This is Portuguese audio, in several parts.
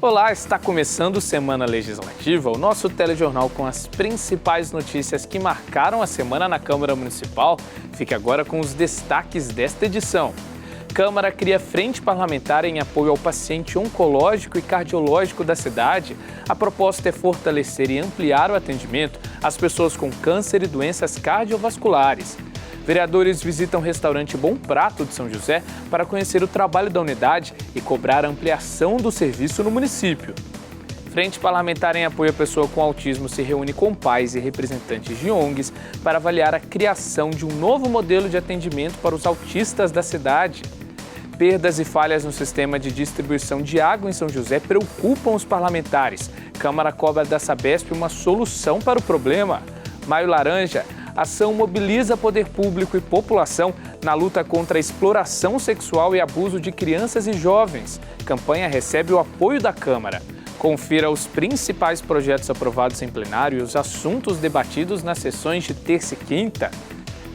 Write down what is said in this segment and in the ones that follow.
Olá, está começando Semana Legislativa, o nosso telejornal com as principais notícias que marcaram a semana na Câmara Municipal. Fique agora com os destaques desta edição. Câmara cria frente parlamentar em apoio ao paciente oncológico e cardiológico da cidade. A proposta é fortalecer e ampliar o atendimento às pessoas com câncer e doenças cardiovasculares. Vereadores visitam o restaurante Bom Prato de São José para conhecer o trabalho da unidade e cobrar a ampliação do serviço no município. Frente parlamentar em apoio à pessoa com autismo se reúne com pais e representantes de ONGs para avaliar a criação de um novo modelo de atendimento para os autistas da cidade. Perdas e falhas no sistema de distribuição de água em São José preocupam os parlamentares. Câmara cobra da Sabesp uma solução para o problema. Maio Laranja. Ação mobiliza poder público e população na luta contra a exploração sexual e abuso de crianças e jovens. Campanha recebe o apoio da Câmara. Confira os principais projetos aprovados em plenário e os assuntos debatidos nas sessões de terça e quinta.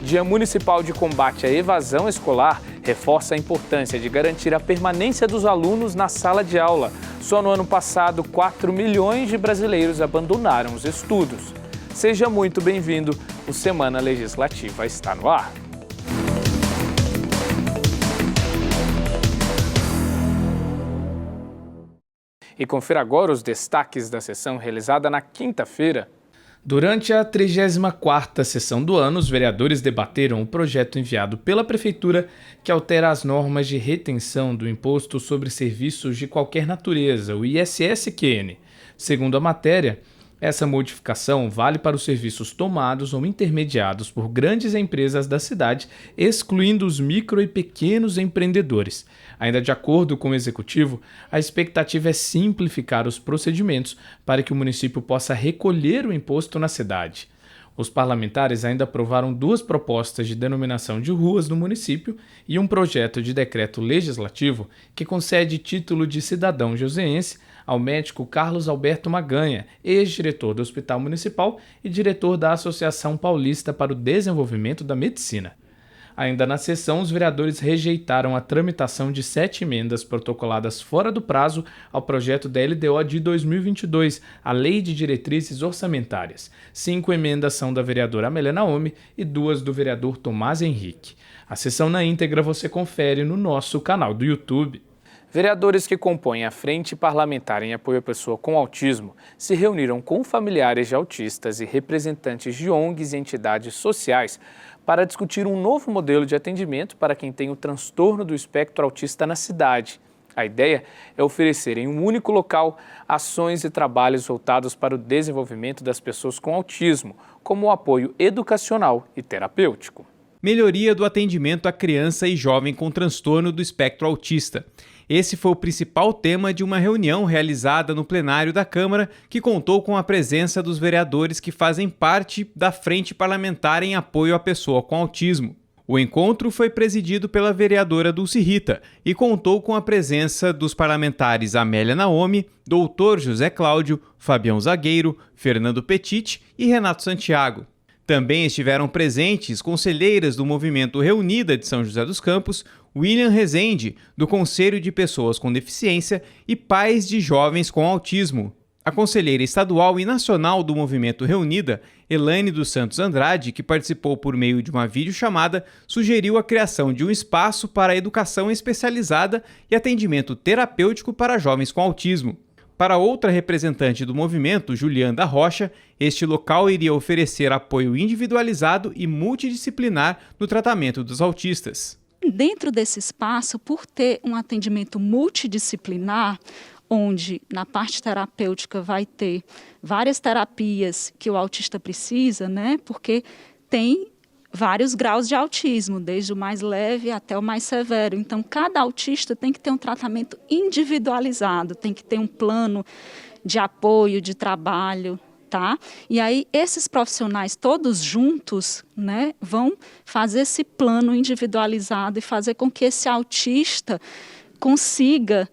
Dia Municipal de Combate à Evasão Escolar reforça a importância de garantir a permanência dos alunos na sala de aula. Só no ano passado, 4 milhões de brasileiros abandonaram os estudos. Seja muito bem-vindo, o Semana Legislativa está no ar. E confira agora os destaques da sessão realizada na quinta-feira. Durante a 34ª sessão do ano, os vereadores debateram o projeto enviado pela Prefeitura que altera as normas de retenção do Imposto sobre Serviços de Qualquer Natureza, o ISS-QN. Segundo a matéria, essa modificação vale para os serviços tomados ou intermediados por grandes empresas da cidade, excluindo os micro e pequenos empreendedores. Ainda de acordo com o Executivo, a expectativa é simplificar os procedimentos para que o município possa recolher o imposto na cidade. Os parlamentares ainda aprovaram 2 propostas de denominação de ruas no município e um projeto de decreto legislativo que concede título de cidadão joseense ao médico Carlos Alberto Maganha, ex-diretor do Hospital Municipal e diretor da Associação Paulista para o Desenvolvimento da Medicina. Ainda na sessão, os vereadores rejeitaram a tramitação de 7 emendas protocoladas fora do prazo ao projeto da LDO de 2022, a Lei de Diretrizes Orçamentárias. 5 emendas são da vereadora Amélia Naomi e 2 do vereador Tomás Henrique. A sessão na íntegra você confere no nosso canal do YouTube. Vereadores que compõem a Frente Parlamentar em Apoio à Pessoa com Autismo se reuniram com familiares de autistas e representantes de ONGs e entidades sociais para discutir um novo modelo de atendimento para quem tem o transtorno do espectro autista na cidade. A ideia é oferecer em um único local ações e trabalhos voltados para o desenvolvimento das pessoas com autismo, como o apoio educacional e terapêutico. Melhoria do atendimento à criança e jovem com transtorno do espectro autista. Esse foi o principal tema de uma reunião realizada no plenário da Câmara, que contou com a presença dos vereadores que fazem parte da Frente Parlamentar em Apoio à Pessoa com Autismo. O encontro foi presidido pela vereadora Dulce Rita e contou com a presença dos parlamentares Amélia Naomi, Doutor José Cláudio, Fabião Zagueiro, Fernando Petit e Renato Santiago. Também estiveram presentes conselheiras do Movimento Reunida de São José dos Campos, William Rezende, do Conselho de Pessoas com Deficiência e pais de jovens com autismo. A conselheira estadual e nacional do Movimento Reunida, Elaine dos Santos Andrade, que participou por meio de uma videochamada, sugeriu a criação de um espaço para educação especializada e atendimento terapêutico para jovens com autismo. Para outra representante do movimento, Juliana Rocha, este local iria oferecer apoio individualizado e multidisciplinar no tratamento dos autistas. Dentro desse espaço, por ter um atendimento multidisciplinar, onde na parte terapêutica vai ter várias terapias que o autista precisa, né? Porque tem vários graus de autismo, desde o mais leve até o mais severo. Então, cada autista tem que ter um tratamento individualizado, tem que ter um plano de apoio, de trabalho, tá? E aí, esses profissionais todos juntos, né, vão fazer esse plano individualizado e fazer com que esse autista consiga,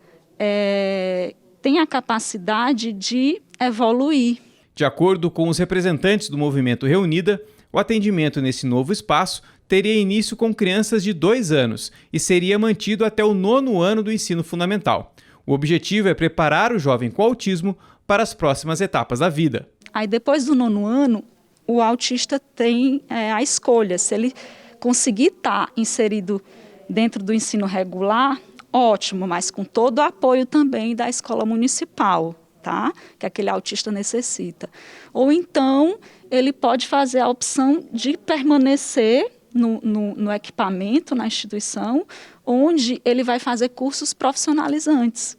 tenha a capacidade de evoluir. De acordo com os representantes do Movimento Reunida, o atendimento nesse novo espaço teria início com crianças de 2 anos e seria mantido até o 9º ano do ensino fundamental. O objetivo é preparar o jovem com autismo para as próximas etapas da vida. Aí depois do 9º ano, o autista tem a escolha. Se ele conseguir estar inserido dentro do ensino regular, ótimo, mas com todo o apoio também da escola municipal, tá? Que aquele autista necessita. Ou então, ele pode fazer a opção de permanecer no equipamento, na instituição, onde ele vai fazer cursos profissionalizantes,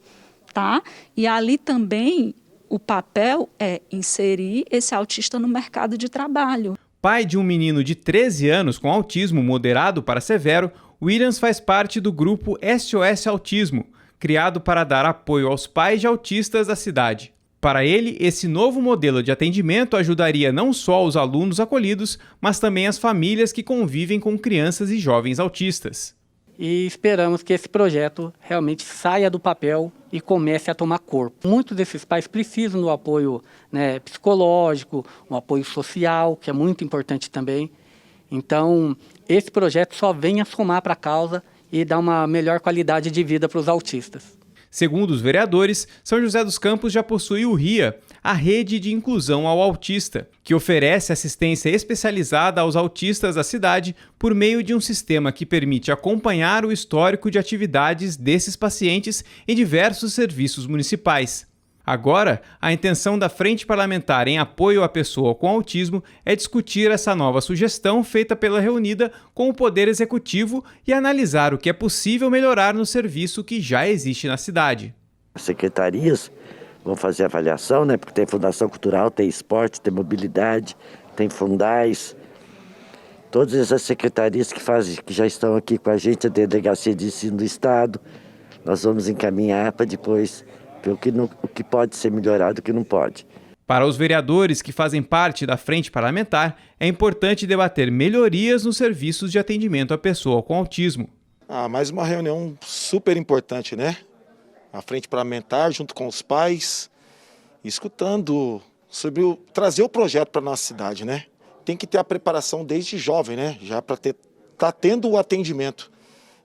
tá? E ali também o papel é inserir esse autista no mercado de trabalho. Pai de um menino de 13 anos com autismo moderado para severo, Williams faz parte do grupo SOS Autismo, criado para dar apoio aos pais de autistas da cidade. Para ele, esse novo modelo de atendimento ajudaria não só os alunos acolhidos, mas também as famílias que convivem com crianças e jovens autistas. E esperamos que esse projeto realmente saia do papel e comece a tomar corpo. Muitos desses pais precisam do apoio, né, psicológico, um apoio social, que é muito importante também. Então, esse projeto só vem a somar para a causa e dar uma melhor qualidade de vida para os autistas. Segundo os vereadores, São José dos Campos já possui o RIA, a Rede de Inclusão ao Autista, que oferece assistência especializada aos autistas da cidade por meio de um sistema que permite acompanhar o histórico de atividades desses pacientes em diversos serviços municipais. Agora, a intenção da Frente Parlamentar em apoio à pessoa com autismo é discutir essa nova sugestão feita pela reunida com o Poder Executivo e analisar o que é possível melhorar no serviço que já existe na cidade. As secretarias vão fazer avaliação, né? Porque tem Fundação Cultural, tem esporte, tem mobilidade, tem fundais. Todas essas secretarias que já estão aqui com a gente, a Delegacia de Ensino do Estado, nós vamos encaminhar para depois o que pode ser melhorado e o que não pode. Para os vereadores que fazem parte da Frente Parlamentar, é importante debater melhorias nos serviços de atendimento à pessoa com autismo. Mais uma reunião super importante, né? A Frente Parlamentar, junto com os pais, escutando sobre trazer o projeto para a nossa cidade, né? Tem que ter a preparação desde jovem, né? Já para tá tendo o atendimento.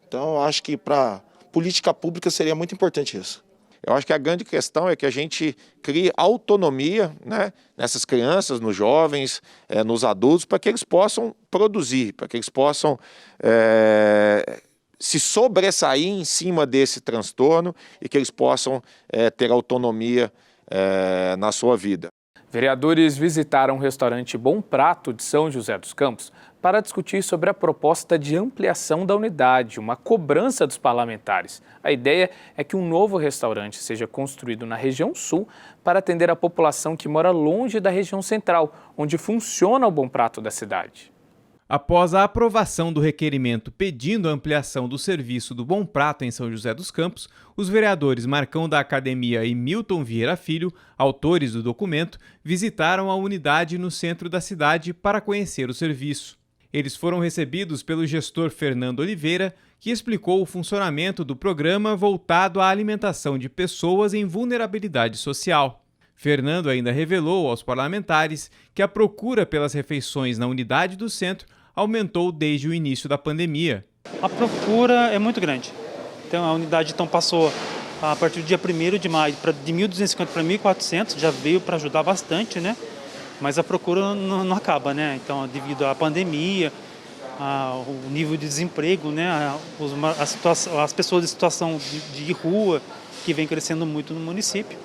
Então, eu acho que para política pública seria muito importante isso. Eu acho que a grande questão é que a gente crie autonomia, né, nessas crianças, nos jovens, nos adultos, para que eles possam produzir, para que eles possam se sobressair em cima desse transtorno e que eles possam ter autonomia na sua vida. Vereadores visitaram o restaurante Bom Prato de São José dos Campos para discutir sobre a proposta de ampliação da unidade, uma cobrança dos parlamentares. A ideia é que um novo restaurante seja construído na região sul para atender a população que mora longe da região central, onde funciona o Bom Prato da cidade. Após a aprovação do requerimento pedindo a ampliação do serviço do Bom Prato em São José dos Campos, os vereadores Marcão da Academia e Milton Vieira Filho, autores do documento, visitaram a unidade no centro da cidade para conhecer o serviço. Eles foram recebidos pelo gestor Fernando Oliveira, que explicou o funcionamento do programa voltado à alimentação de pessoas em vulnerabilidade social. Fernando ainda revelou aos parlamentares que a procura pelas refeições na unidade do centro aumentou desde o início da pandemia. A procura é muito grande. Então, a unidade passou, a partir do dia 1º de maio, de 1.250 para 1.400, já veio para ajudar bastante, né? Mas a procura não acaba, né? Então, devido à pandemia, o nível de desemprego, né? As pessoas em situação de rua, que vem crescendo muito no município.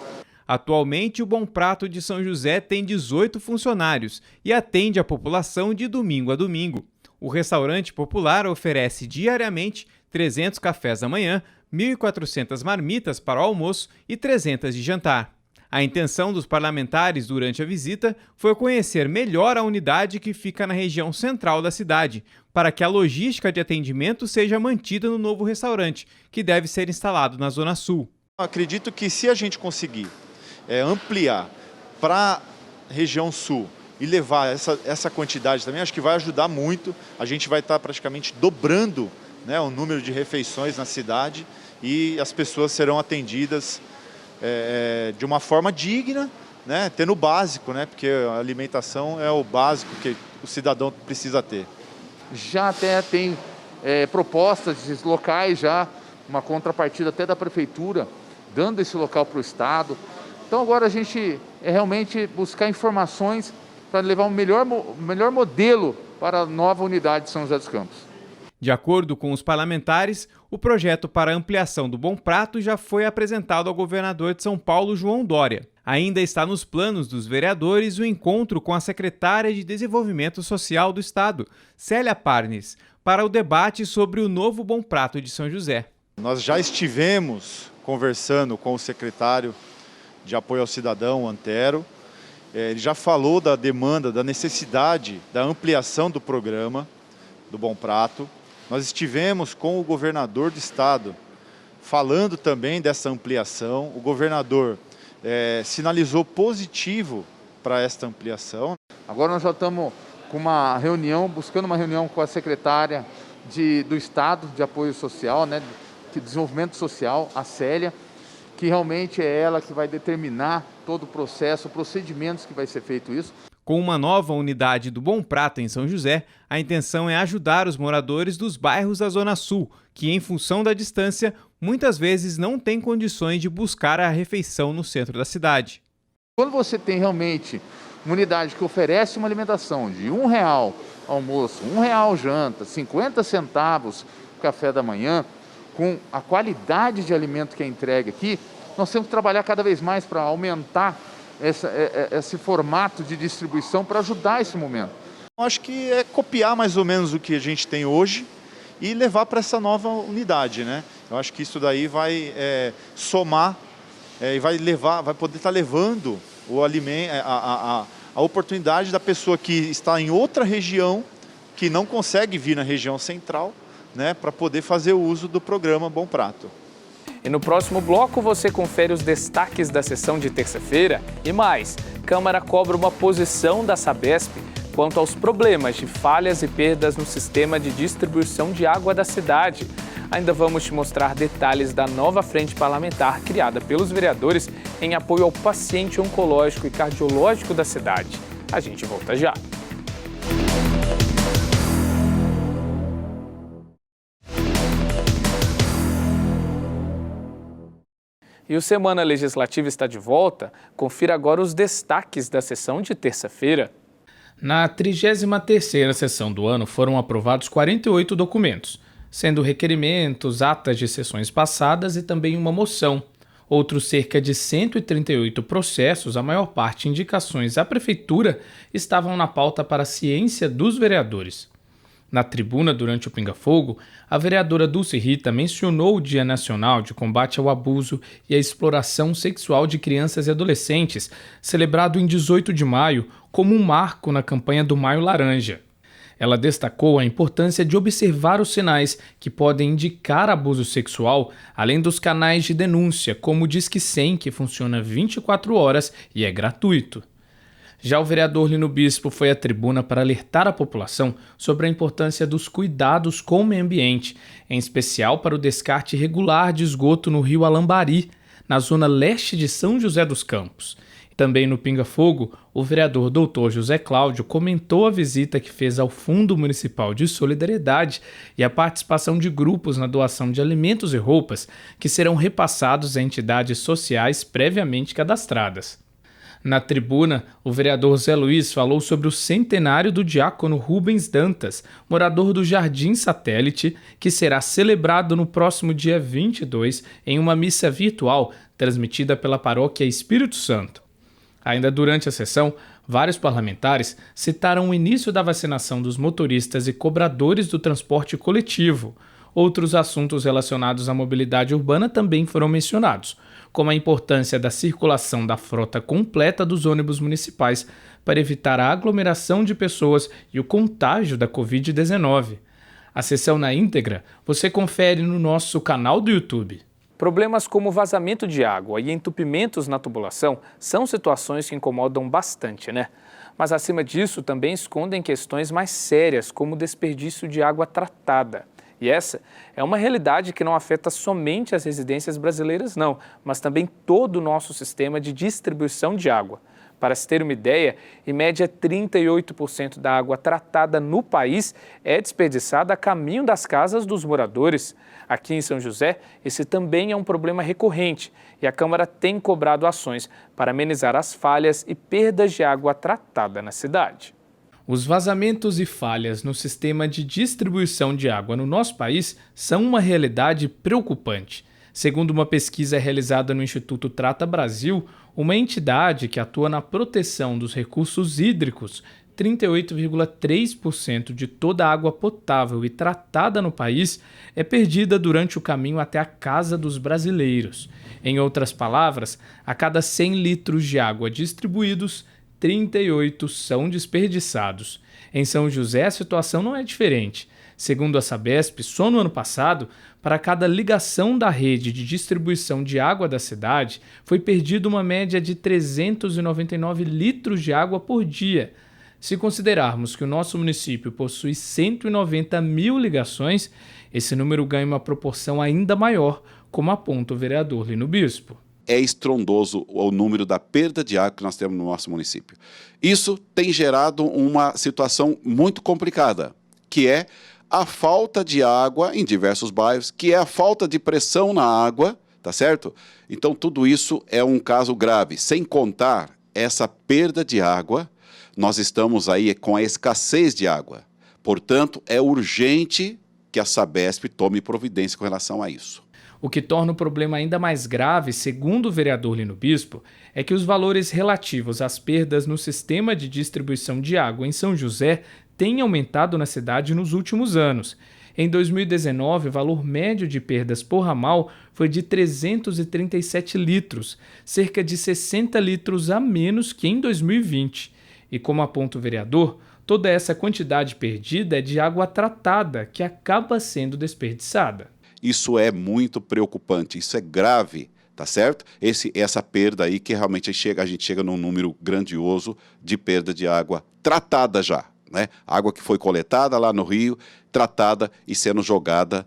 Atualmente, o Bom Prato de São José tem 18 funcionários e atende a população de domingo a domingo. O restaurante popular oferece diariamente 300 cafés da manhã, 1.400 marmitas para o almoço e 300 de jantar. A intenção dos parlamentares durante a visita foi conhecer melhor a unidade que fica na região central da cidade, para que a logística de atendimento seja mantida no novo restaurante, que deve ser instalado na Zona Sul. Acredito que se a gente conseguir ampliar para a região sul e levar essa quantidade também, acho que vai ajudar muito. A gente vai estar praticamente dobrando, né, o número de refeições na cidade e as pessoas serão atendidas de uma forma digna, né, tendo o básico, né, porque a alimentação é o básico que o cidadão precisa ter. Já até tem propostas de locais, já uma contrapartida até da prefeitura, dando esse local para o Estado. Então agora a gente é realmente buscar informações para levar um melhor modelo para a nova unidade de São José dos Campos. De acordo com os parlamentares, o projeto para a ampliação do Bom Prato já foi apresentado ao governador de São Paulo, João Dória. Ainda está nos planos dos vereadores o encontro com a secretária de Desenvolvimento Social do Estado, Célia Parnes, para o debate sobre o novo Bom Prato de São José. Nós já estivemos conversando com o secretário de Apoio ao Cidadão, Antero. Ele já falou da demanda, da necessidade da ampliação do programa do Bom Prato. Nós estivemos com o governador do estado falando também dessa ampliação. O governador sinalizou positivo para esta ampliação. Agora nós já estamos com uma reunião, buscando uma reunião com a secretária do Estado de Apoio Social, né, de Desenvolvimento Social, a Célia, que realmente é ela que vai determinar todo o processo, procedimentos que vai ser feito isso. Com uma nova unidade do Bom Prato em São José, a intenção é ajudar os moradores dos bairros da Zona Sul, que, em função da distância, muitas vezes não têm condições de buscar a refeição no centro da cidade. Quando você tem realmente uma unidade que oferece uma alimentação de R$1 almoço, R$1 janta, 50 centavos café da manhã, com a qualidade de alimento que é entregue aqui, nós temos que trabalhar cada vez mais para aumentar esse formato de distribuição para ajudar esse momento. Eu acho que é copiar mais ou menos o que a gente tem hoje e levar para essa nova unidade, né? Eu acho que isso daí vai somar e vai poder estar levando o alimento, a oportunidade da pessoa que está em outra região, que não consegue vir na região central, né, para poder fazer o uso do programa Bom Prato. E no próximo bloco você confere os destaques da sessão de terça-feira e mais. Câmara cobra uma posição da Sabesp quanto aos problemas de falhas e perdas no sistema de distribuição de água da cidade. Ainda vamos te mostrar detalhes da nova frente parlamentar criada pelos vereadores em apoio ao paciente oncológico e cardiológico da cidade. A gente volta já. E o Semana Legislativa está de volta. Confira agora os destaques da sessão de terça-feira. Na 33ª sessão do ano foram aprovados 48 documentos, sendo requerimentos, atas de sessões passadas e também uma moção. Outros cerca de 138 processos, a maior parte indicações à Prefeitura, estavam na pauta para a ciência dos vereadores. Na tribuna, durante o Pinga Fogo, a vereadora Dulce Rita mencionou o Dia Nacional de Combate ao Abuso e à Exploração Sexual de Crianças e Adolescentes, celebrado em 18 de maio, como um marco na campanha do Maio Laranja. Ela destacou a importância de observar os sinais que podem indicar abuso sexual, além dos canais de denúncia, como o Disque 100, que funciona 24 horas e é gratuito. Já o vereador Lino Bispo foi à tribuna para alertar a população sobre a importância dos cuidados com o meio ambiente, em especial para o descarte irregular de esgoto no rio Alambari, na zona leste de São José dos Campos. Também no Pinga Fogo, o vereador Dr. José Cláudio comentou a visita que fez ao Fundo Municipal de Solidariedade e a participação de grupos na doação de alimentos e roupas que serão repassados a entidades sociais previamente cadastradas. Na tribuna, o vereador Zé Luiz falou sobre o centenário do diácono Rubens Dantas, morador do Jardim Satélite, que será celebrado no próximo dia 22 em uma missa virtual transmitida pela paróquia Espírito Santo. Ainda durante a sessão, vários parlamentares citaram o início da vacinação dos motoristas e cobradores do transporte coletivo. Outros assuntos relacionados à mobilidade urbana também foram mencionados, como a importância da circulação da frota completa dos ônibus municipais para evitar a aglomeração de pessoas e o contágio da Covid-19. A sessão na íntegra você confere no nosso canal do YouTube. Problemas como vazamento de água e entupimentos na tubulação são situações que incomodam bastante, né? Mas acima disso também escondem questões mais sérias, como o desperdício de água tratada. E essa é uma realidade que não afeta somente as residências brasileiras, não, mas também todo o nosso sistema de distribuição de água. Para se ter uma ideia, em média 38% da água tratada no país é desperdiçada a caminho das casas dos moradores. Aqui em São José, esse também é um problema recorrente e a Câmara tem cobrado ações para amenizar as falhas e perdas de água tratada na cidade. Os vazamentos e falhas no sistema de distribuição de água no nosso país são uma realidade preocupante. Segundo uma pesquisa realizada no Instituto Trata Brasil, uma entidade que atua na proteção dos recursos hídricos, 38,3% de toda a água potável e tratada no país é perdida durante o caminho até a casa dos brasileiros. Em outras palavras, a cada 100 litros de água distribuídos, 38 são desperdiçados. Em São José, a situação não é diferente. Segundo a Sabesp, só no ano passado, para cada ligação da rede de distribuição de água da cidade, foi perdida uma média de 399 litros de água por dia. Se considerarmos que o nosso município possui 190 mil ligações, esse número ganha uma proporção ainda maior, como aponta o vereador Lino Bispo. É estrondoso o número da perda de água que nós temos no nosso município. Isso tem gerado uma situação muito complicada, que é a falta de água em diversos bairros, que é a falta de pressão na água, tá certo? Então tudo isso é um caso grave. Sem contar essa perda de água, nós estamos aí com a escassez de água. Portanto, é urgente que a Sabesp tome providência com relação a isso. O que torna o problema ainda mais grave, segundo o vereador Lino Bispo, é que os valores relativos às perdas no sistema de distribuição de água em São José têm aumentado na cidade nos últimos anos. Em 2019, o valor médio de perdas por ramal foi de 337 litros, cerca de 60 litros a menos que em 2020. E como aponta o vereador, toda essa quantidade perdida é de água tratada, que acaba sendo desperdiçada. Isso é muito preocupante, isso é grave, tá certo? Essa perda aí que realmente a gente chega num número grandioso de perda de água tratada já, né? Água que foi coletada lá no rio, tratada e sendo jogada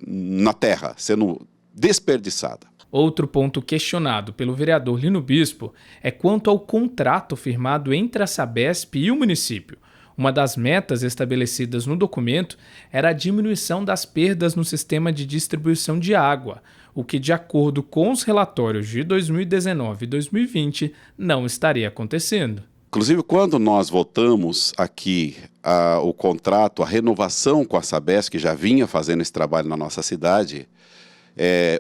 na terra, sendo desperdiçada. Outro ponto questionado pelo vereador Lino Bispo é quanto ao contrato firmado entre a Sabesp e o município. Uma das metas estabelecidas no documento era a diminuição das perdas no sistema de distribuição de água, o que, de acordo com os relatórios de 2019 e 2020, não estaria acontecendo. Inclusive, quando nós votamos aqui o contrato, a renovação com a Sabesp, que já vinha fazendo esse trabalho na nossa cidade,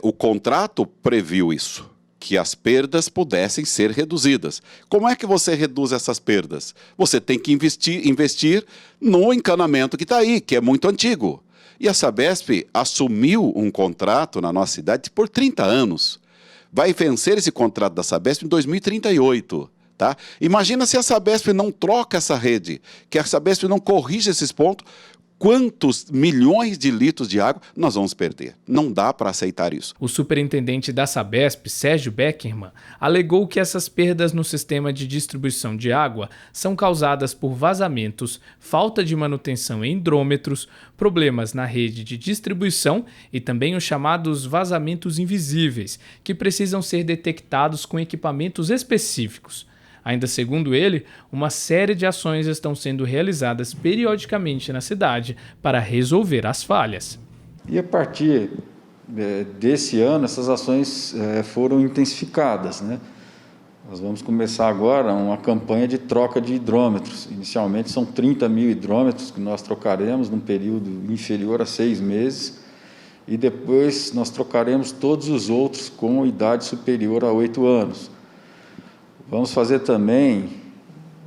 o contrato previu isso, que as perdas pudessem ser reduzidas. Como é que você reduz essas perdas? Você tem que investir no encanamento que está aí, que é muito antigo. E a Sabesp assumiu um contrato na nossa cidade por 30 anos. Vai vencer esse contrato da Sabesp em 2038. Tá? Imagina se a Sabesp não troca essa rede, que a Sabesp não corrige esses pontos, quantos milhões de litros de água nós vamos perder. Não dá para aceitar isso. O superintendente da Sabesp, Sérgio Beckerman, alegou que essas perdas no sistema de distribuição de água são causadas por vazamentos, falta de manutenção em hidrômetros, problemas na rede de distribuição e também os chamados vazamentos invisíveis, que precisam ser detectados com equipamentos específicos. Ainda segundo ele, uma série de ações estão sendo realizadas periodicamente na cidade para resolver as falhas. E a partir desse ano, essas ações foram intensificadas, né? Nós vamos começar agora uma campanha de troca de hidrômetros. Inicialmente são 30 mil hidrômetros que nós trocaremos num período inferior a 6 meses e depois nós trocaremos todos os outros com idade superior a 8 anos. Vamos fazer também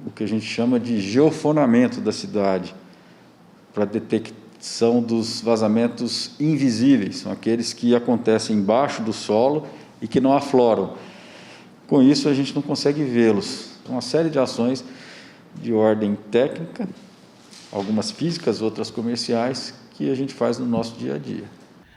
o que a gente chama de geofonamento da cidade, para detecção dos vazamentos invisíveis, são aqueles que acontecem embaixo do solo e que não afloram. Com isso, a gente não consegue vê-los. Uma série de ações de ordem técnica, algumas físicas, outras comerciais, que a gente faz no nosso dia a dia.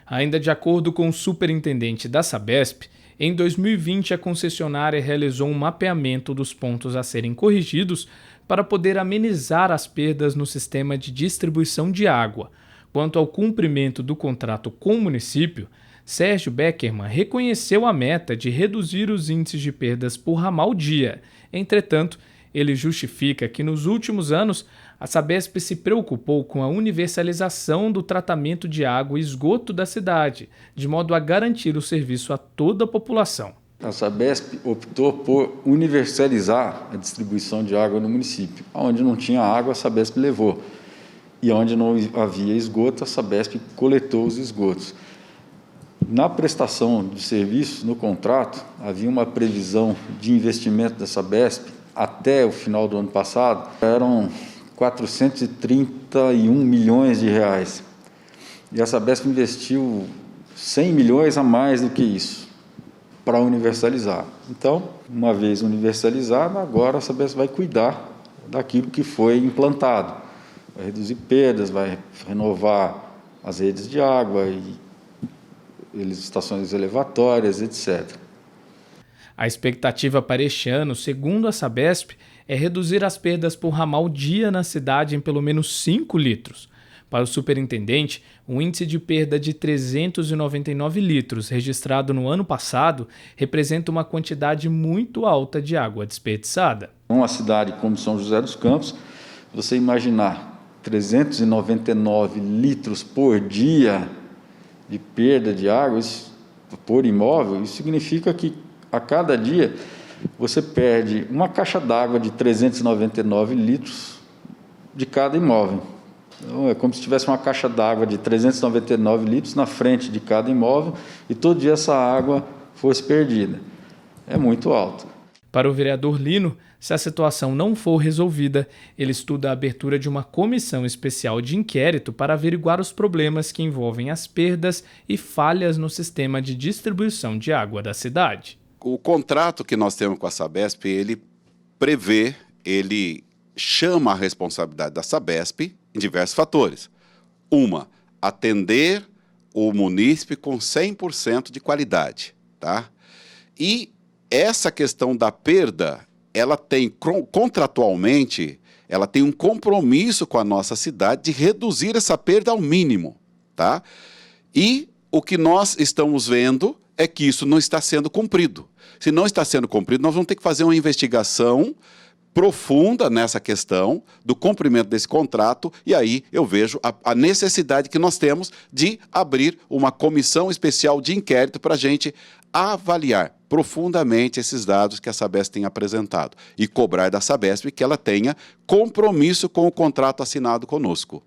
Ainda de acordo com o superintendente da Sabesp, em 2020, a concessionária realizou um mapeamento dos pontos a serem corrigidos para poder amenizar as perdas no sistema de distribuição de água. Quanto ao cumprimento do contrato com o município, Sérgio Beckerman reconheceu a meta de reduzir os índices de perdas por ramal-dia. Entretanto, ele justifica que nos últimos anos a Sabesp se preocupou com a universalização do tratamento de água e esgoto da cidade, de modo a garantir o serviço a toda a população. A Sabesp optou por universalizar a distribuição de água no município. Onde não tinha água, a Sabesp levou. E onde não havia esgoto, a Sabesp coletou os esgotos. Na prestação de serviços, no contrato, havia uma previsão de investimento da Sabesp até o final do ano passado, eram 431 milhões de reais. E a Sabesp investiu 100 milhões a mais do que isso para universalizar. Então, uma vez universalizada, agora a Sabesp vai cuidar daquilo que foi implantado. Vai reduzir perdas, vai renovar as redes de água e estações elevatórias, etc. A expectativa para este ano, segundo a Sabesp, é reduzir as perdas por ramal-dia na cidade em pelo menos 5 litros. Para o superintendente, o índice de perda de 399 litros registrado no ano passado representa uma quantidade muito alta de água desperdiçada. Uma cidade como São José dos Campos, você imaginar 399 litros por dia de perda de água por imóvel, isso significa que a cada dia você perde uma caixa d'água de 399 litros de cada imóvel. Então, é como se tivesse uma caixa d'água de 399 litros na frente de cada imóvel e todo dia essa água fosse perdida. É muito alto. Para o vereador Lino, se a situação não for resolvida, ele estuda a abertura de uma comissão especial de inquérito para averiguar os problemas que envolvem as perdas e falhas no sistema de distribuição de água da cidade. O contrato que nós temos com a Sabesp, ele chama a responsabilidade da Sabesp em diversos fatores. Uma, atender o munícipe com 100% de qualidade, tá? E essa questão da perda, ela tem, contratualmente, ela tem um compromisso com a nossa cidade de reduzir essa perda ao mínimo, tá? E o que nós estamos vendo é que isso não está sendo cumprido. Se não está sendo cumprido, nós vamos ter que fazer uma investigação profunda nessa questão do cumprimento desse contrato, e aí eu vejo a necessidade que nós temos de abrir uma comissão especial de inquérito para a gente avaliar profundamente esses dados que a Sabesp tem apresentado e cobrar da Sabesp que ela tenha compromisso com o contrato assinado conosco.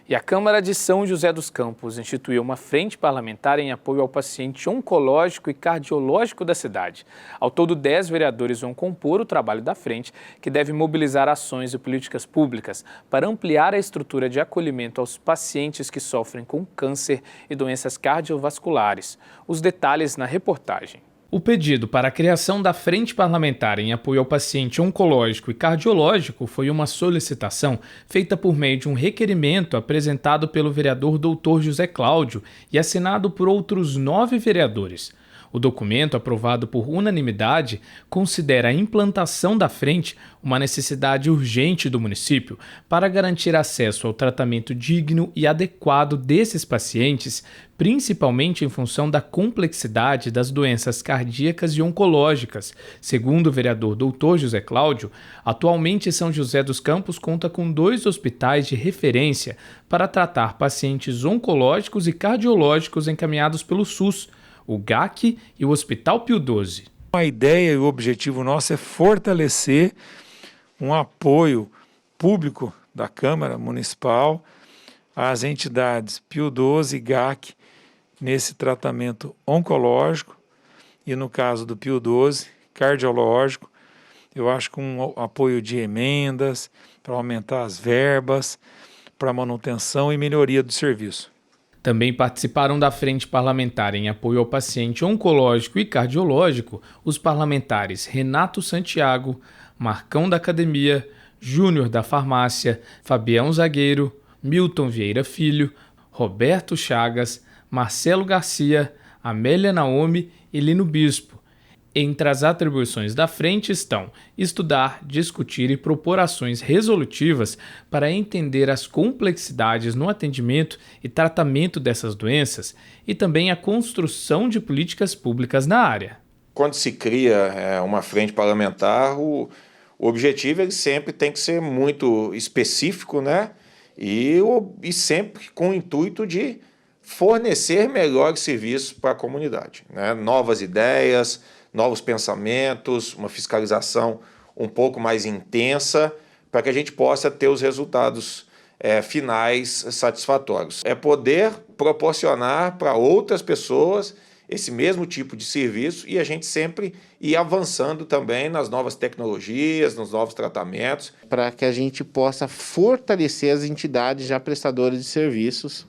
E a Câmara de São José dos Campos instituiu uma frente parlamentar em apoio ao paciente oncológico e cardiológico da cidade. Ao todo, 10 vereadores vão compor o trabalho da frente, que deve mobilizar ações e políticas públicas para ampliar a estrutura de acolhimento aos pacientes que sofrem com câncer e doenças cardiovasculares. Os detalhes na reportagem. O pedido para a criação da Frente Parlamentar em apoio ao paciente oncológico e cardiológico foi uma solicitação feita por meio de um requerimento apresentado pelo vereador Dr. José Cláudio e assinado por outros 9 vereadores. O documento, aprovado por unanimidade, considera a implantação da frente uma necessidade urgente do município para garantir acesso ao tratamento digno e adequado desses pacientes, principalmente em função da complexidade das doenças cardíacas e oncológicas. Segundo o vereador Dr. José Cláudio, atualmente São José dos Campos conta com 2 hospitais de referência para tratar pacientes oncológicos e cardiológicos encaminhados pelo SUS, o GAC e o Hospital Pio XII. A ideia e o objetivo nosso é fortalecer um apoio público da Câmara Municipal às entidades Pio XII e GAC nesse tratamento oncológico e, no caso do Pio XII, cardiológico. Eu acho que um apoio de emendas para aumentar as verbas, para manutenção e melhoria do serviço. Também participaram da Frente Parlamentar em apoio ao paciente oncológico e cardiológico os parlamentares Renato Santiago, Marcão da Academia, Júnior da Farmácia, Fabião Zagueiro, Milton Vieira Filho, Roberto Chagas, Marcelo Garcia, Amélia Naomi e Lino Bispo. Entre as atribuições da frente estão estudar, discutir e propor ações resolutivas para entender as complexidades no atendimento e tratamento dessas doenças e também a construção de políticas públicas na área. Quando se cria uma frente parlamentar, o objetivo ele sempre tem que ser muito específico, né? E sempre com o intuito de fornecer melhores serviços para a comunidade, né? Novas ideias, novos pensamentos, uma fiscalização um pouco mais intensa, para que a gente possa ter os resultados finais satisfatórios. É poder proporcionar para outras pessoas esse mesmo tipo de serviço e a gente sempre ir avançando também nas novas tecnologias, nos novos tratamentos. Para que a gente possa fortalecer as entidades já prestadoras de serviços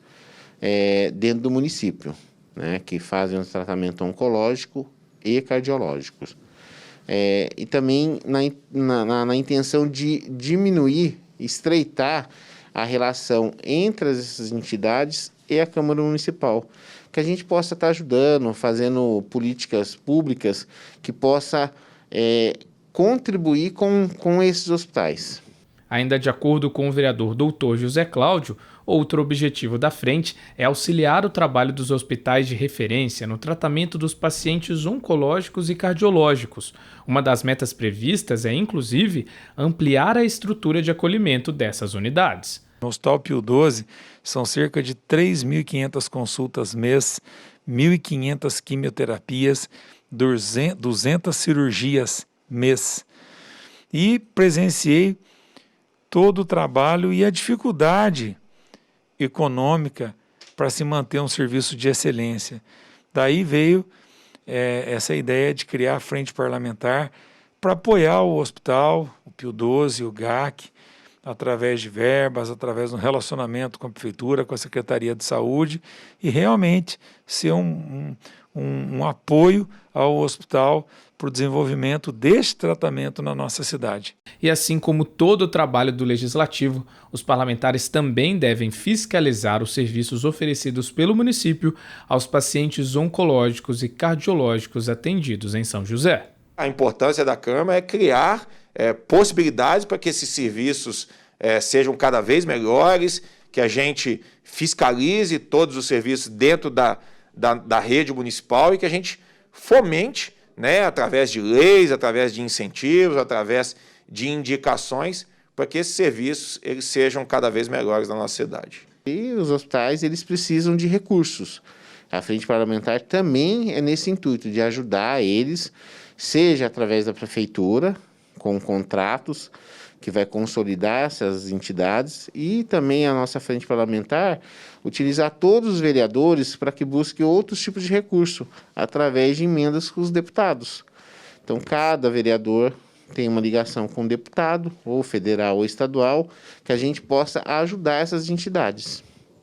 dentro do município, né, que fazem o tratamento oncológico e cardiológicos. E também na intenção de diminuir, estreitar a relação entre essas entidades e a Câmara Municipal, que a gente possa estar ajudando, fazendo políticas públicas que possa contribuir com esses hospitais. Ainda de acordo com o vereador Dr. José Cláudio, outro objetivo da frente é auxiliar o trabalho dos hospitais de referência no tratamento dos pacientes oncológicos e cardiológicos. Uma das metas previstas é, inclusive, ampliar a estrutura de acolhimento dessas unidades. No Hospital Pio XII, são cerca de 3.500 consultas mês, 1.500 quimioterapias, 200 cirurgias mês. E presenciei todo o trabalho e a dificuldade econômica para se manter um serviço de excelência. Daí veio essa ideia de criar a frente parlamentar para apoiar o hospital, o Pio XII, o GAC, através de verbas, através do relacionamento com a Prefeitura, com a Secretaria de Saúde, e realmente ser um apoio ao hospital para o desenvolvimento deste tratamento na nossa cidade. E assim como todo o trabalho do Legislativo, os parlamentares também devem fiscalizar os serviços oferecidos pelo município aos pacientes oncológicos e cardiológicos atendidos em São José. A importância da Câmara é criar possibilidades para que esses serviços sejam cada vez melhores, que a gente fiscalize todos os serviços dentro da rede municipal e que a gente fomente, né, através de leis, através de incentivos, através de indicações, para que esses serviços eles sejam cada vez melhores na nossa cidade. E os hospitais eles precisam de recursos. A frente parlamentar também é nesse intuito de ajudar eles, seja através da Prefeitura, com contratos, que vai consolidar essas entidades, e também a nossa frente parlamentar utilizar todos os vereadores para que busque outros tipos de recurso, através de emendas com os deputados. Então, cada vereador tem uma ligação com o deputado, ou federal ou estadual, que a gente possa ajudar essas entidades.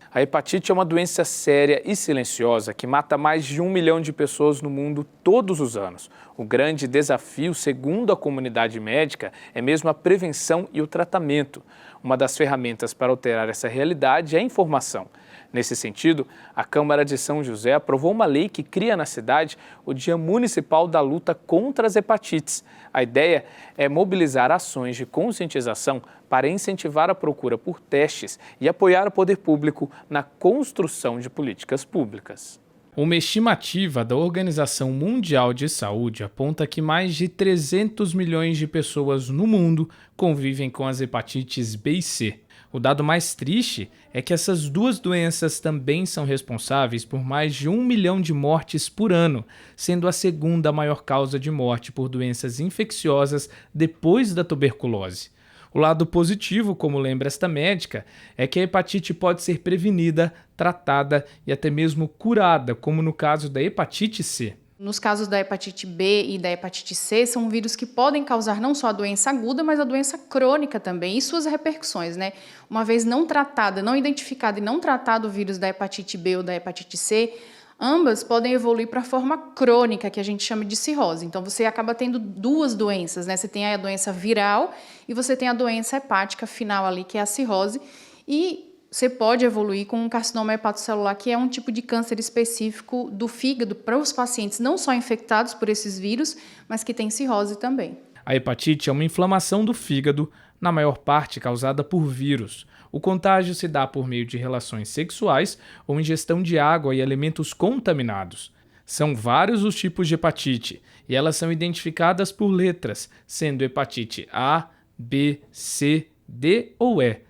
A hepatite é uma doença séria e silenciosa que mata mais de 1 milhão de pessoas no mundo todos os anos. O grande desafio, segundo a comunidade médica, é mesmo a prevenção e o tratamento. Uma das ferramentas para alterar essa realidade é a informação. Nesse sentido, a Câmara de São José aprovou uma lei que cria na cidade o Dia Municipal da Luta contra as Hepatites. A ideia é mobilizar ações de conscientização para incentivar a procura por testes e apoiar o poder público na construção de políticas públicas. Uma estimativa da Organização Mundial de Saúde aponta que mais de 300 milhões de pessoas no mundo convivem com as hepatites B e C. O dado mais triste é que essas duas doenças também são responsáveis por mais de 1 milhão de mortes por ano, sendo a segunda maior causa de morte por doenças infecciosas depois da tuberculose. O lado positivo, como lembra esta médica, é que a hepatite pode ser prevenida, tratada e até mesmo curada, como no caso da hepatite C. Nos casos da hepatite B e da hepatite C, são vírus que podem causar não só a doença aguda, mas a doença crônica também e suas repercussões, né? Uma vez não tratada, não identificado e não tratado o vírus da hepatite B ou da hepatite C, ambas podem evoluir para a forma crônica, que a gente chama de cirrose. Então, você acaba tendo duas doenças, né? Você tem a doença viral e você tem a doença hepática final ali, que é a cirrose. E você pode evoluir com um carcinoma hepatocelular, que é um tipo de câncer específico do fígado para os pacientes não só infectados por esses vírus, mas que têm cirrose também. A hepatite é uma inflamação do fígado, na maior parte causada por vírus. O contágio se dá por meio de relações sexuais ou ingestão de água e alimentos contaminados. São vários os tipos de hepatite e elas são identificadas por letras, sendo hepatite A, B, C, D ou E.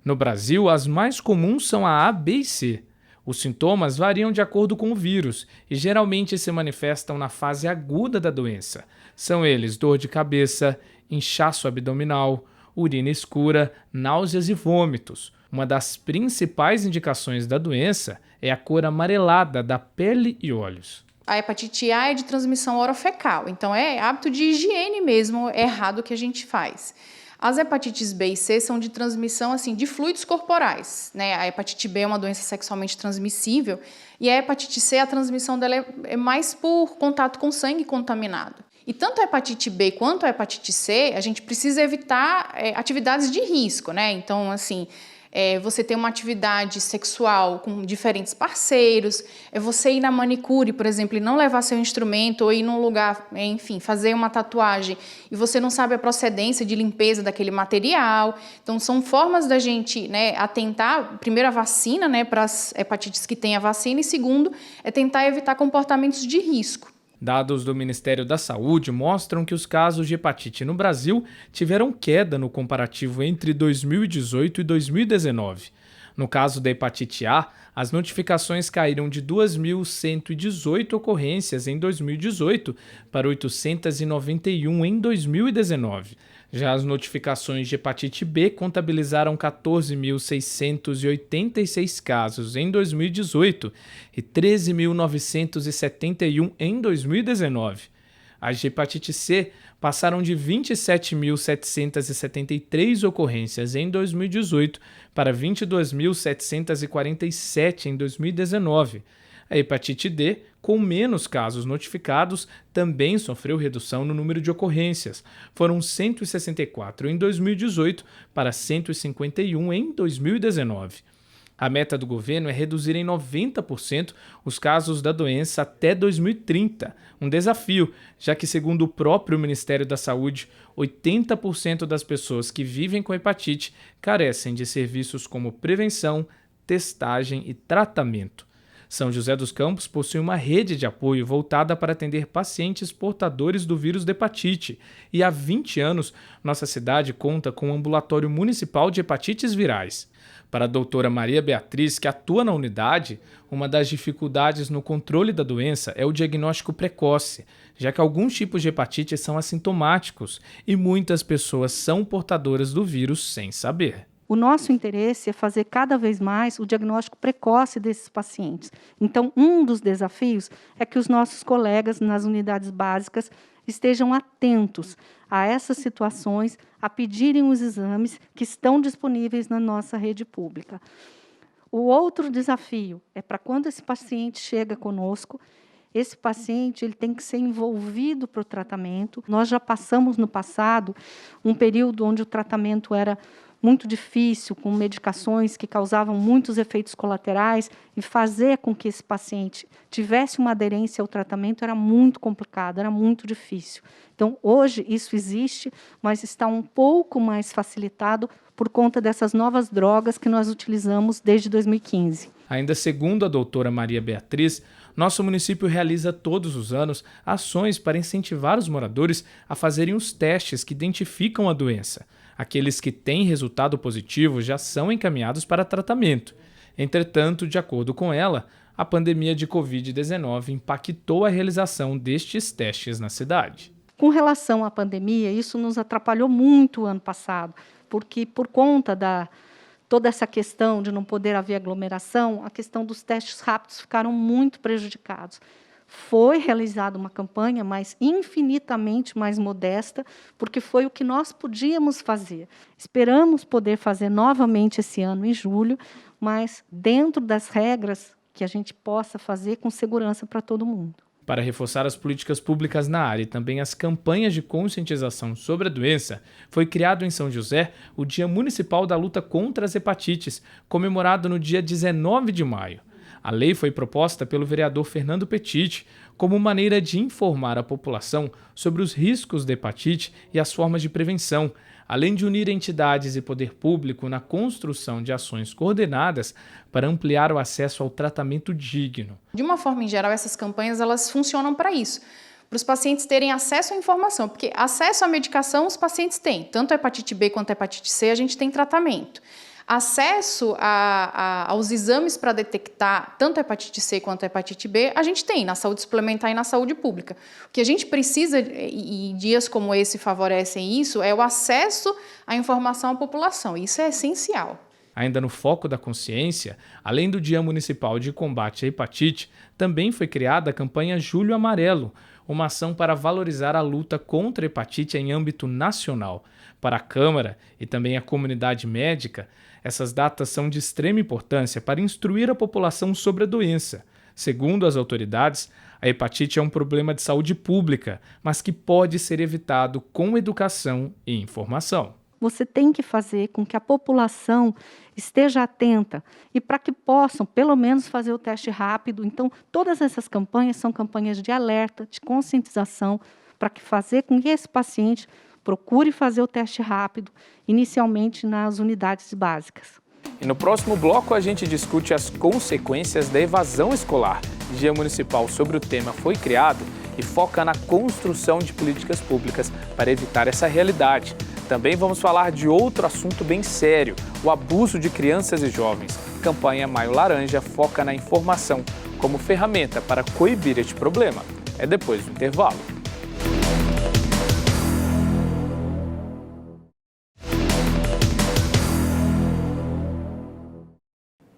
No Brasil, as mais comuns são a B e C. Os sintomas variam de acordo com o vírus e geralmente se manifestam na fase aguda da doença. São eles dor de cabeça, inchaço abdominal, urina escura, náuseas e vômitos. Uma das principais indicações da doença é a cor amarelada da pele e olhos. A hepatite A é de transmissão orofecal, então é hábito de higiene mesmo errado que a gente faz. As hepatites B e C são de transmissão assim, de fluidos corporais, né? A hepatite B é uma doença sexualmente transmissível e a hepatite C, a transmissão dela é mais por contato com sangue contaminado. E tanto a hepatite B quanto a hepatite C, a gente precisa evitar atividades de risco, né? Então, assim, você ter uma atividade sexual com diferentes parceiros, você ir na manicure, por exemplo, e não levar seu instrumento, ou ir num lugar, enfim, fazer uma tatuagem, e você não sabe a procedência de limpeza daquele material. Então, são formas da gente, né, atentar, primeiro, a vacina, né, para as hepatites que têm a vacina, e segundo, é tentar evitar comportamentos de risco. Dados do Ministério da Saúde mostram que os casos de hepatite no Brasil tiveram queda no comparativo entre 2018 e 2019. No caso da hepatite A, as notificações caíram de 2.118 ocorrências em 2018 para 891 em 2019. Já as notificações de hepatite B contabilizaram 14.686 casos em 2018 e 13.971 em 2019. As de hepatite C passaram de 27.773 ocorrências em 2018 para 22.747 em 2019. A hepatite D, com menos casos notificados, também sofreu redução no número de ocorrências. Foram 164 em 2018 para 151 em 2019. A meta do governo é reduzir em 90% os casos da doença até 2030, um desafio, já que, segundo o próprio Ministério da Saúde, 80% das pessoas que vivem com hepatite carecem de serviços como prevenção, testagem e tratamento. São José dos Campos possui uma rede de apoio voltada para atender pacientes portadores do vírus da hepatite e há 20 anos nossa cidade conta com um ambulatório municipal de hepatites virais. Para a doutora Maria Beatriz, que atua na unidade, uma das dificuldades no controle da doença é o diagnóstico precoce, já que alguns tipos de hepatite são assintomáticos e muitas pessoas são portadoras do vírus sem saber. O nosso interesse é fazer cada vez mais o diagnóstico precoce desses pacientes. Então, um dos desafios é que os nossos colegas nas unidades básicas estejam atentos a essas situações, a pedirem os exames que estão disponíveis na nossa rede pública. O outro desafio é para quando esse paciente chega conosco, esse paciente ele tem que ser envolvido para o tratamento. Nós já passamos no passado um período onde o tratamento era muito difícil, com medicações que causavam muitos efeitos colaterais, e fazer com que esse paciente tivesse uma aderência ao tratamento era muito complicado, era muito difícil. Então, hoje isso existe, mas está um pouco mais facilitado por conta dessas novas drogas que nós utilizamos desde 2015. Ainda segundo a doutora Maria Beatriz, nosso município realiza todos os anos ações para incentivar os moradores a fazerem os testes que identificam a doença. Aqueles que têm resultado positivo já são encaminhados para tratamento. Entretanto, de acordo com ela, a pandemia de Covid-19 impactou a realização destes testes na cidade. Com relação à pandemia, isso nos atrapalhou muito o ano passado, porque por conta da toda essa questão de não poder haver aglomeração, a questão dos testes rápidos ficaram muito prejudicados. Foi realizada uma campanha, mas infinitamente mais modesta, porque foi o que nós podíamos fazer. Esperamos poder fazer novamente esse ano, em julho, mas dentro das regras que a gente possa fazer com segurança para todo mundo. Para reforçar as políticas públicas na área e também as campanhas de conscientização sobre a doença, foi criado em São José o Dia Municipal da Luta contra as Hepatites, comemorado no dia 19 de maio. A lei foi proposta pelo vereador Fernando Petit como maneira de informar a população sobre os riscos da hepatite e as formas de prevenção, além de unir entidades e poder público na construção de ações coordenadas para ampliar o acesso ao tratamento digno. De uma forma em geral, essas campanhas elas funcionam para isso, para os pacientes terem acesso à informação, porque acesso à medicação os pacientes têm, tanto a hepatite B quanto a hepatite C a gente tem tratamento. Acesso aos exames para detectar tanto a hepatite C quanto a hepatite B, a gente tem na saúde suplementar e na saúde pública. O que a gente precisa, e dias como esse favorecem isso, é o acesso à informação à população. Isso é essencial. Ainda no foco da consciência, além do Dia Municipal de Combate à Hepatite, também foi criada a campanha Julho Amarelo, uma ação para valorizar a luta contra a hepatite em âmbito nacional. Para a Câmara e também a comunidade médica, essas datas são de extrema importância para instruir a população sobre a doença. Segundo as autoridades, a hepatite é um problema de saúde pública, mas que pode ser evitado com educação e informação. Você tem que fazer com que a população esteja atenta e para que possam, pelo menos, fazer o teste rápido. Então, todas essas campanhas são campanhas de alerta, de conscientização, para que fazer com que esse paciente procure fazer o teste rápido, inicialmente nas unidades básicas. E no próximo bloco a gente discute as consequências da evasão escolar. O Dia Municipal sobre o tema foi criado e foca na construção de políticas públicas para evitar essa realidade. Também vamos falar de outro assunto bem sério, o abuso de crianças e jovens. A campanha Maio Laranja foca na informação como ferramenta para coibir este problema. É depois do intervalo.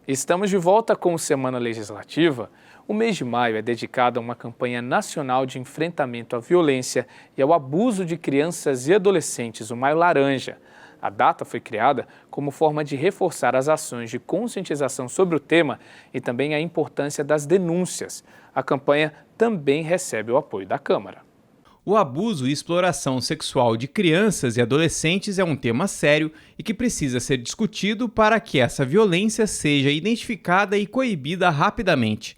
Estamos de volta com o Semana Legislativa. O mês de maio é dedicado a uma campanha nacional de enfrentamento à violência e ao abuso de crianças e adolescentes, o Maio Laranja. A data foi criada como forma de reforçar as ações de conscientização sobre o tema e também a importância das denúncias. A campanha também recebe o apoio da Câmara. O abuso e exploração sexual de crianças e adolescentes é um tema sério e que precisa ser discutido para que essa violência seja identificada e coibida rapidamente.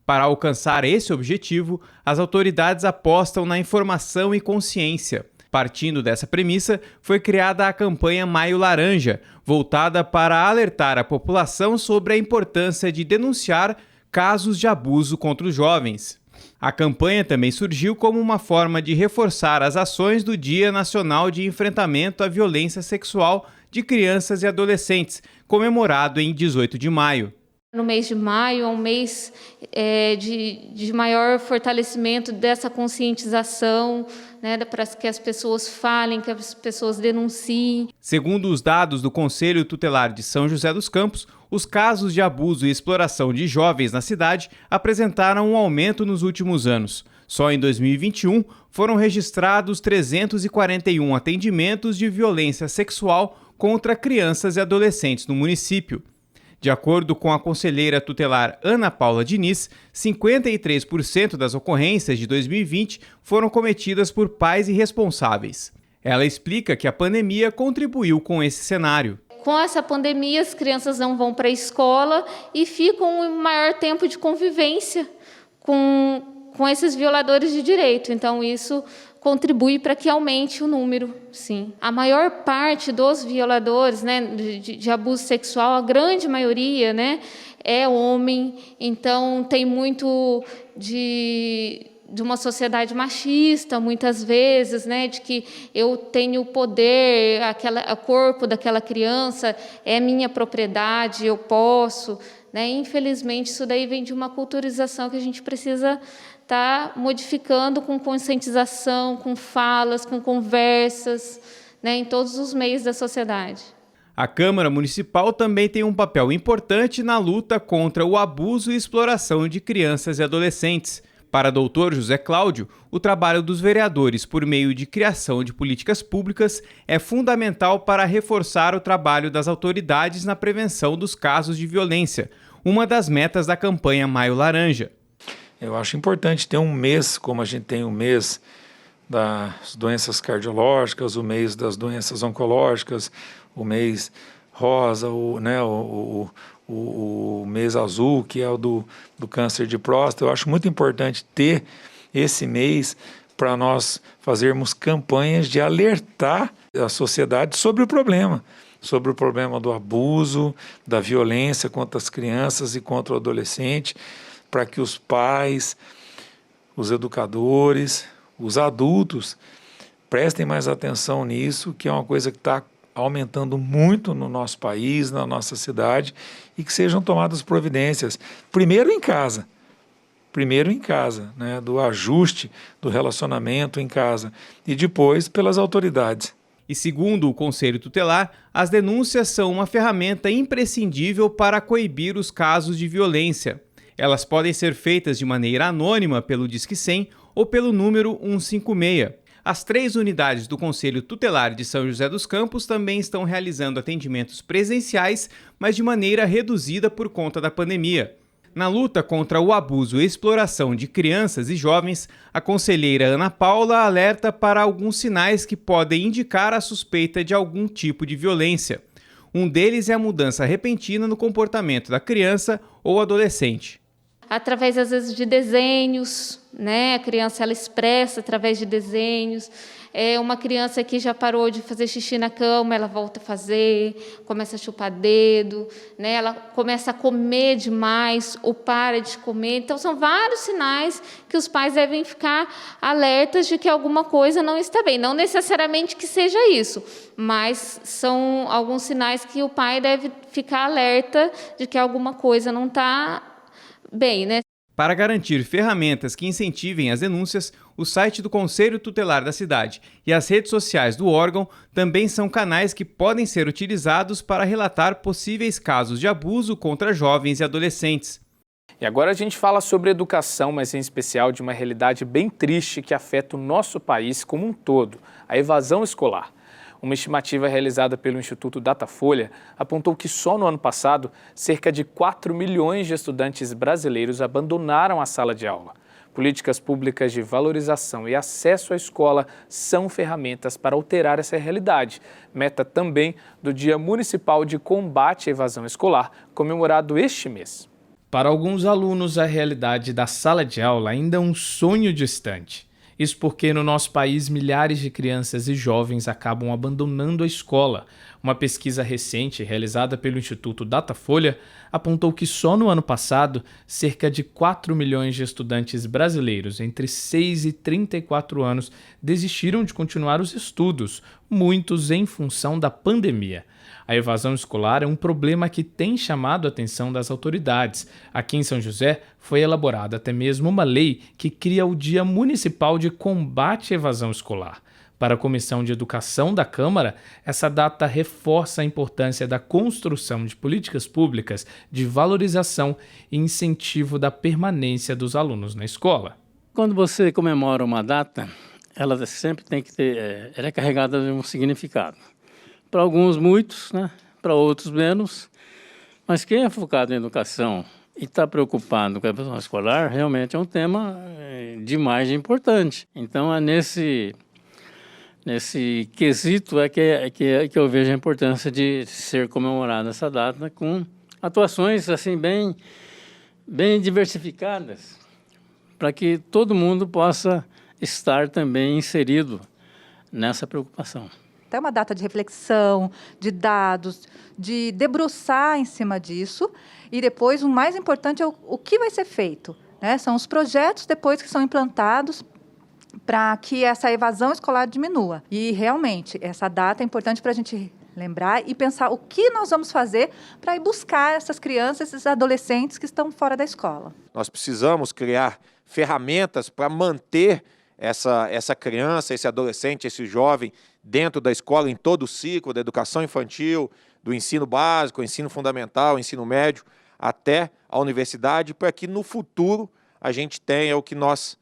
Para alcançar esse objetivo, as autoridades apostam na informação e consciência. Partindo dessa premissa, foi criada a campanha Maio Laranja, voltada para alertar a população sobre a importância de denunciar casos de abuso contra os jovens. A campanha também surgiu como uma forma de reforçar as ações do Dia Nacional de Enfrentamento à Violência Sexual de Crianças e Adolescentes, comemorado em 18 de maio. No mês de maio é um mês de maior fortalecimento dessa conscientização, né, para que as pessoas falem, que as pessoas denunciem. Segundo os dados do Conselho Tutelar de São José dos Campos, os casos de abuso e exploração de jovens na cidade apresentaram um aumento nos últimos anos. Só em 2021 foram registrados 341 atendimentos de violência sexual contra crianças e adolescentes no município. De acordo com a conselheira tutelar Ana Paula Diniz, 53% das ocorrências de 2020 foram cometidas por pais irresponsáveis. Ela explica que a pandemia contribuiu com esse cenário. Com essa pandemia, as crianças não vão para a escola e ficam um maior tempo de convivência com esses violadores de direito. Então, isso contribui para que aumente o número, sim. A maior parte dos violadores, né, de abuso sexual, a grande maioria, né, é homem. Então, tem muito de uma sociedade machista, muitas vezes, né, de que eu tenho poder, o corpo daquela criança é minha propriedade, eu posso, né? Infelizmente, isso daí vem de uma culturização que a gente precisa estar modificando com conscientização, com falas, com conversas, né, em todos os meios da sociedade. A Câmara Municipal também tem um papel importante na luta contra o abuso e exploração de crianças e adolescentes. Para o Dr. José Cláudio, o trabalho dos vereadores por meio de criação de políticas públicas é fundamental para reforçar o trabalho das autoridades na prevenção dos casos de violência, uma das metas da campanha Maio Laranja. Eu acho importante ter um mês, como a gente tem o mês das doenças cardiológicas, o mês das doenças oncológicas, o mês rosa, o mês azul, que é o do câncer de próstata. Eu acho muito importante ter esse mês para nós fazermos campanhas de alertar a sociedade sobre o problema do abuso, da violência contra as crianças e contra o adolescente, para que os pais, os educadores, os adultos prestem mais atenção nisso, que é uma coisa que está aumentando muito no nosso país, na nossa cidade, e que sejam tomadas providências, primeiro em casa, né, do ajuste do relacionamento em casa, e depois pelas autoridades. E segundo o Conselho Tutelar, as denúncias são uma ferramenta imprescindível para coibir os casos de violência. Elas podem ser feitas de maneira anônima pelo Disque 100 ou pelo número 156. As 3 unidades do Conselho Tutelar de São José dos Campos também estão realizando atendimentos presenciais, mas de maneira reduzida por conta da pandemia. Na luta contra o abuso e exploração de crianças e jovens, a conselheira Ana Paula alerta para alguns sinais que podem indicar a suspeita de algum tipo de violência. Um deles é a mudança repentina no comportamento da criança ou adolescente. Através, às vezes, de desenhos, né? A criança ela expressa através de desenhos. Uma criança que já parou de fazer xixi na cama, ela volta a fazer, começa a chupar dedo, né? Ela começa a comer demais ou para de comer. Então, são vários sinais que os pais devem ficar alertas de que alguma coisa não está bem. Não necessariamente que seja isso, mas são alguns sinais que o pai deve ficar alerta de que alguma coisa não está bem, né? Para garantir ferramentas que incentivem as denúncias, o site do Conselho Tutelar da cidade e as redes sociais do órgão também são canais que podem ser utilizados para relatar possíveis casos de abuso contra jovens e adolescentes. E agora a gente fala sobre educação, mas em especial de uma realidade bem triste que afeta o nosso país como um todo, a evasão escolar. Uma estimativa realizada pelo Instituto Datafolha apontou que só no ano passado, cerca de 4 milhões de estudantes brasileiros abandonaram a sala de aula. Políticas públicas de valorização e acesso à escola são ferramentas para alterar essa realidade. Meta também do Dia Municipal de Combate à Evasão Escolar, comemorado este mês. Para alguns alunos, a realidade da sala de aula ainda é um sonho distante. Isso porque no nosso país milhares de crianças e jovens acabam abandonando a escola. Uma pesquisa recente realizada pelo Instituto Datafolha apontou que só no ano passado, cerca de 4 milhões de estudantes brasileiros entre 6 e 34 anos desistiram de continuar os estudos, muitos em função da pandemia. A evasão escolar é um problema que tem chamado a atenção das autoridades. Aqui em São José foi elaborada até mesmo uma lei que cria o Dia Municipal de Combate à Evasão Escolar. Para a Comissão de Educação da Câmara, essa data reforça a importância da construção de políticas públicas de valorização e incentivo da permanência dos alunos na escola. Quando você comemora uma data, ela sempre tem que ter, ela é carregada de um significado. Para alguns, muitos, né? Para outros, menos. Mas quem é focado em educação e está preocupado com a evasão escolar, realmente é um tema demais de importante. Então, é nesse quesito que eu vejo a importância de ser comemorada essa data com atuações assim, bem diversificadas, para que todo mundo possa estar também inserido nessa preocupação. É uma data de reflexão, de dados, de debruçar em cima disso. E depois, o mais importante é o que vai ser feito, né? São os projetos depois que são implantados para que essa evasão escolar diminua. E, realmente, essa data é importante para a gente lembrar e pensar o que nós vamos fazer para ir buscar essas crianças, esses adolescentes que estão fora da escola. Nós precisamos criar ferramentas para manter essa criança, esse adolescente, esse jovem dentro da escola, em todo o ciclo da educação infantil, do ensino básico, ensino fundamental, ensino médio, até a universidade, para que no futuro a gente tenha o que nós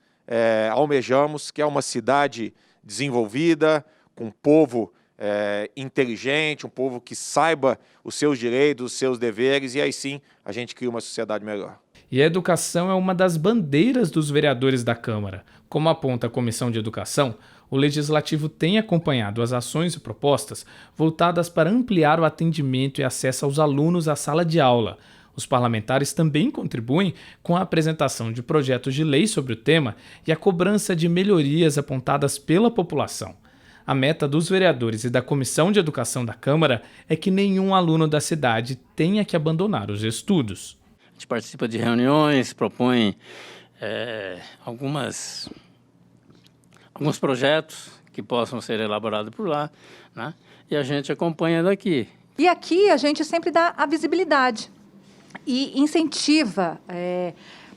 almejamos, que é uma cidade desenvolvida, com um povo inteligente, um povo que saiba os seus direitos, os seus deveres, e aí sim a gente cria uma sociedade melhor. E a educação é uma das bandeiras dos vereadores da Câmara. Como aponta a Comissão de Educação, o Legislativo tem acompanhado as ações e propostas voltadas para ampliar o atendimento e acesso aos alunos à sala de aula. Os parlamentares também contribuem com a apresentação de projetos de lei sobre o tema e a cobrança de melhorias apontadas pela população. A meta dos vereadores e da Comissão de Educação da Câmara é que nenhum aluno da cidade tenha que abandonar os estudos. A gente participa de reuniões, propõe alguns projetos que possam ser elaborados por lá, né? E a gente acompanha daqui. E aqui a gente sempre dá a visibilidade e incentiva,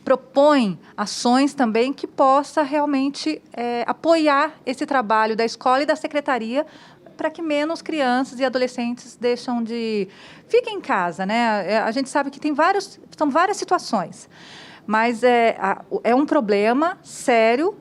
propõe ações também que possa realmente apoiar esse trabalho da escola e da secretaria para que menos crianças e adolescentes fiquem em casa, né? A gente sabe que são várias situações, mas é um problema sério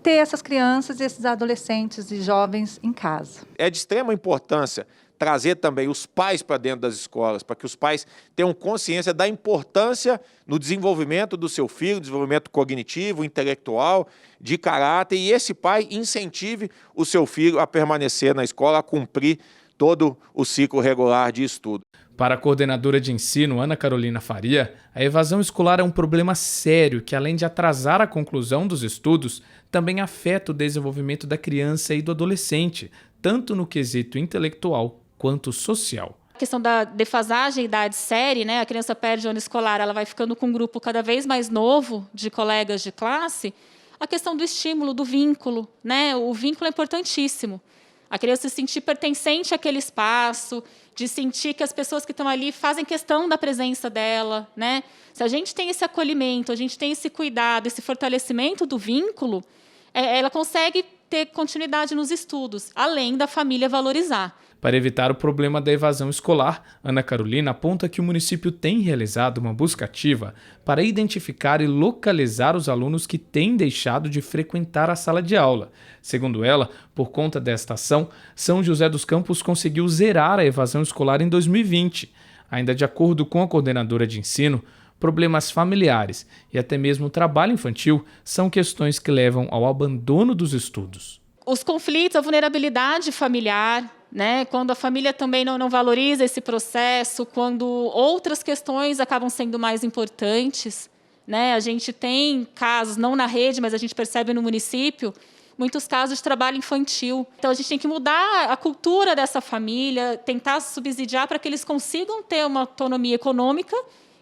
ter essas crianças e esses adolescentes e jovens em casa. É de extrema importância trazer também os pais para dentro das escolas, para que os pais tenham consciência da importância no desenvolvimento do seu filho, desenvolvimento cognitivo, intelectual, de caráter, e esse pai incentive o seu filho a permanecer na escola, a cumprir todo o ciclo regular de estudo. Para a coordenadora de ensino, Ana Carolina Faria, a evasão escolar é um problema sério que, além de atrasar a conclusão dos estudos, também afeta o desenvolvimento da criança e do adolescente, tanto no quesito intelectual quanto social. A questão da defasagem da idade-série, né? A criança perde o ano escolar, ela vai ficando com um grupo cada vez mais novo de colegas de classe. A questão do estímulo, do vínculo, né? O vínculo é importantíssimo. A criança se sentir pertencente àquele espaço, de sentir que as pessoas que estão ali fazem questão da presença dela, né? Se a gente tem esse acolhimento, a gente tem esse cuidado, esse fortalecimento do vínculo, ela consegue ter continuidade nos estudos, além da família valorizar. Para evitar o problema da evasão escolar, Ana Carolina aponta que o município tem realizado uma busca ativa para identificar e localizar os alunos que têm deixado de frequentar a sala de aula. Segundo ela, por conta desta ação, São José dos Campos conseguiu zerar a evasão escolar em 2020. Ainda de acordo com a coordenadora de ensino, problemas familiares e até mesmo o trabalho infantil são questões que levam ao abandono dos estudos. Os conflitos, a vulnerabilidade familiar, né? Quando a família também não valoriza esse processo, quando outras questões acabam sendo mais importantes, né? A gente tem casos, não na rede, mas a gente percebe no município, muitos casos de trabalho infantil. Então, a gente tem que mudar a cultura dessa família, tentar subsidiar para que eles consigam ter uma autonomia econômica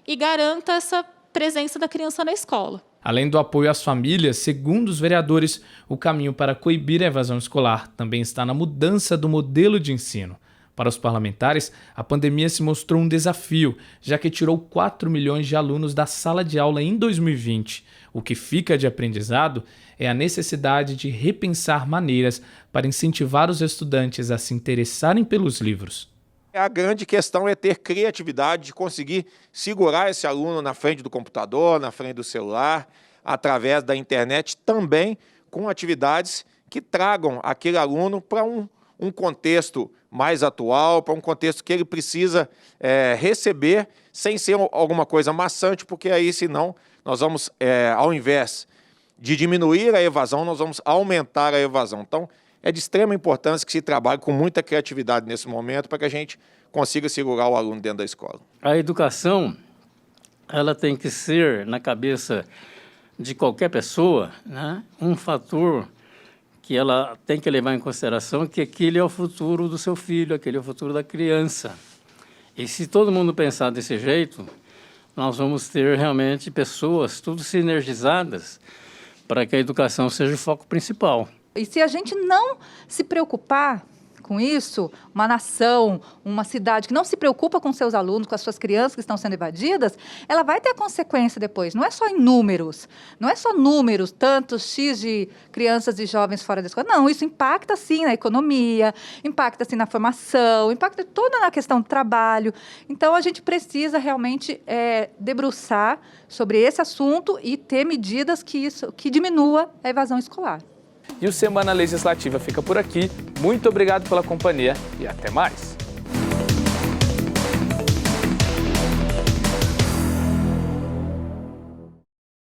e garanta essa presença da criança na escola. Além do apoio às famílias, segundo os vereadores, o caminho para coibir a evasão escolar também está na mudança do modelo de ensino. Para os parlamentares, a pandemia se mostrou um desafio, já que tirou 4 milhões de alunos da sala de aula em 2020. O que fica de aprendizado é a necessidade de repensar maneiras para incentivar os estudantes a se interessarem pelos livros. A grande questão é ter criatividade de conseguir segurar esse aluno na frente do computador, na frente do celular, através da internet, também com atividades que tragam aquele aluno para um contexto mais atual, para um contexto que ele precisa receber, sem ser alguma coisa maçante, porque aí, senão, nós vamos, ao invés de diminuir a evasão, nós vamos aumentar a evasão. Então, é de extrema importância que se trabalhe com muita criatividade nesse momento para que a gente consiga segurar o aluno dentro da escola. A educação, ela tem que ser, na cabeça de qualquer pessoa, né, um fator que ela tem que levar em consideração, que aquele é o futuro do seu filho, aquele é o futuro da criança. E se todo mundo pensar desse jeito, nós vamos ter realmente pessoas tudo sinergizadas para que a educação seja o foco principal. E se a gente não se preocupar com isso, uma nação, uma cidade que não se preocupa com seus alunos, com as suas crianças que estão sendo evadidas, ela vai ter a consequência depois. Não é só em números, não é só números, tantos X de crianças e jovens fora da escola. Não, isso impacta sim na economia, impacta sim na formação, impacta toda na questão do trabalho. Então, a gente precisa realmente debruçar sobre esse assunto e ter medidas que diminua a evasão escolar. E o Semana Legislativa fica por aqui. Muito obrigado pela companhia e até mais!